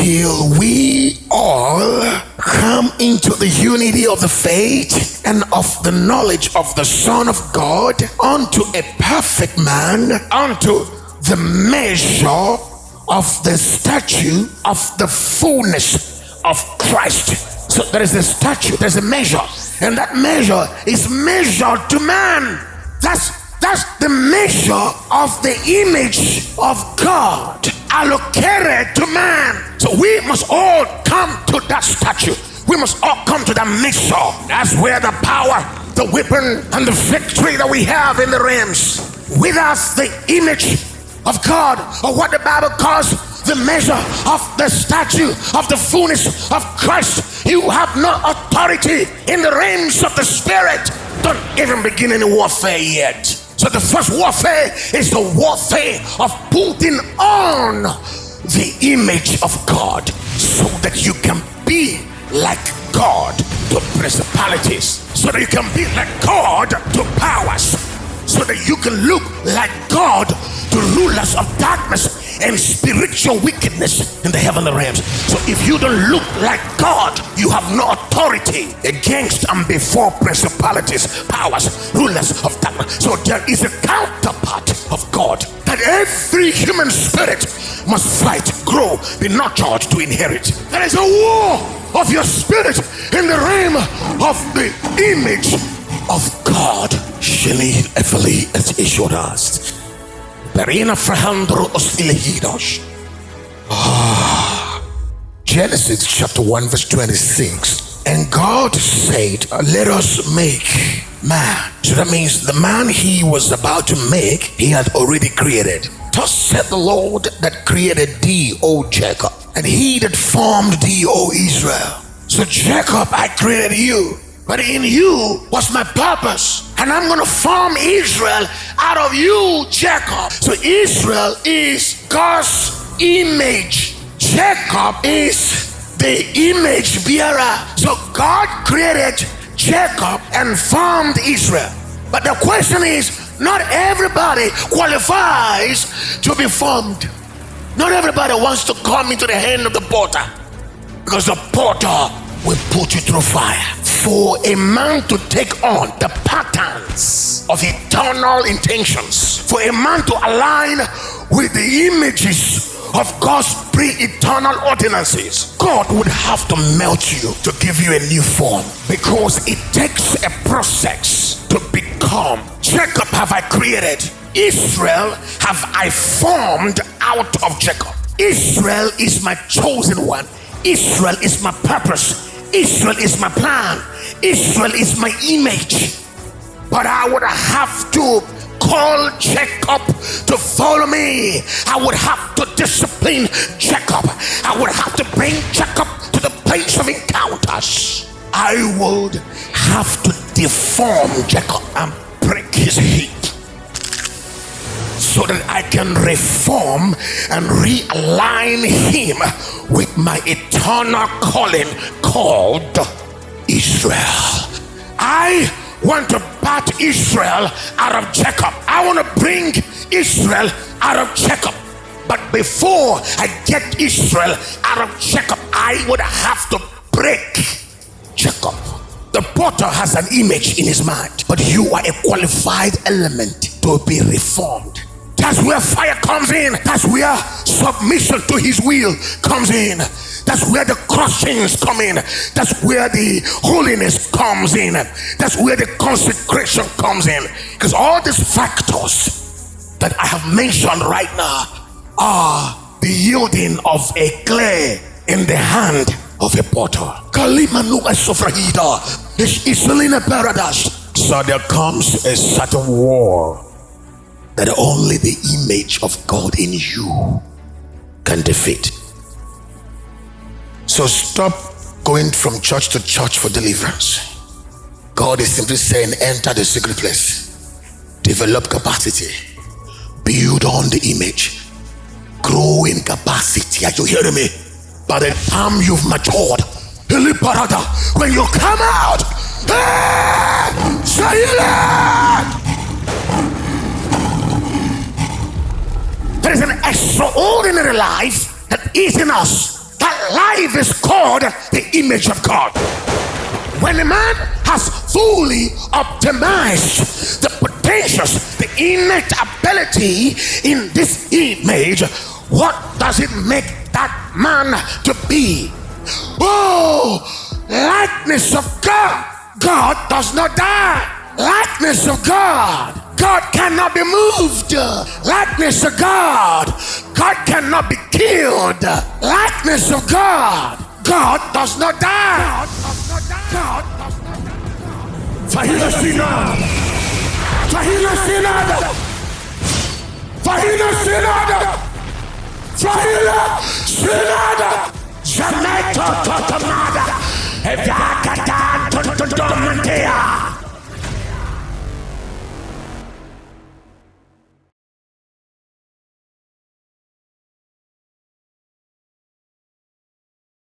until we all come into the unity of the faith and of the knowledge of the Son of God, unto a perfect man, unto the measure of the stature of the fullness of Christ. So there is a stature, there's a measure, and that measure is measured to man. That's the measure of the image of God allocated to man. So we must all come to that stature. We must all come to that measure. That's where the power, the weapon, and the victory that we have in the realms. With us, the image of God, or what the Bible calls the measure of the stature of the fullness of Christ. You have no authority in the realms of the Spirit. Don't even begin any warfare yet. So the first warfare is the warfare of putting on the image of God, so that you can be like God to principalities, so that you can be like God to powers, so that you can look like God to rulers of darkness and spiritual wickedness in the heavenly realms. So if you don't look like God, you have no authority against and before principalities, powers, rulers of darkness. So there is a counterpart of God that every human spirit must fight, grow, be nurtured to inherit. There is a war of your spirit in the realm of the image of God. Shili Efeli et Ishodas. Genesis chapter 1 verse 26. And God said, let us make man. So that means the man he was about to make, he had already created. Thus said the Lord that created thee, O Jacob, and he that formed thee, O Israel. So Jacob, I created you, but in you was my purpose. And I'm going to form Israel out of you, Jacob. So Israel is God's image. Jacob is the image bearer. So God created Jacob and formed Israel. But the question is, not everybody qualifies to be formed. Not everybody wants to come into the hand of the potter, because the potter will put you through fire. For a man to take on the patterns of eternal intentions, for a man to align with the images of God's pre-eternal ordinances, God would have to melt you to give you a new form, because it takes a process to become. Jacob have I created, Israel have I formed out of Jacob. Israel is my chosen one. Israel is my purpose. Israel is my plan. Israel is my image. But I would have to call Jacob to follow me. I would have to discipline Jacob. I would have to bring Jacob to the place of encounters. I would have to deform Jacob and break his hip, so that I can reform and realign him with my eternal calling called Israel. I want to part Israel out of Jacob. I want to bring Israel out of Jacob. But before I get Israel out of Jacob, I would have to break Jacob. The potter has an image in his mind, but you are a qualified element to be reformed. That's where fire comes in. That's where submission to his will comes in. That's where the crushings come in. That's where the holiness comes in. That's where the consecration comes in. Because all these factors that I have mentioned right now are the yielding of a clay in the hand of a potter. So there comes a certain war that only the image of God in you can defeat. So stop going from church to church for deliverance. God is simply saying, enter the secret place, develop capacity, build on the image, grow in capacity. Are you hearing me? By the time you've matured, when you come out, there is an extraordinary life that is in us. That life is called the image of God. When a man has fully optimized the potentials, the innate ability in this image, what does it make that man to be? Oh, likeness of God. God does not die. Likeness of God. God cannot be moved. Likeness of God. God cannot be killed. Likeness of God. God does not die. God does not die. Fahina sinada. Fahina sinada. Fahina sinada. Fahina sinada.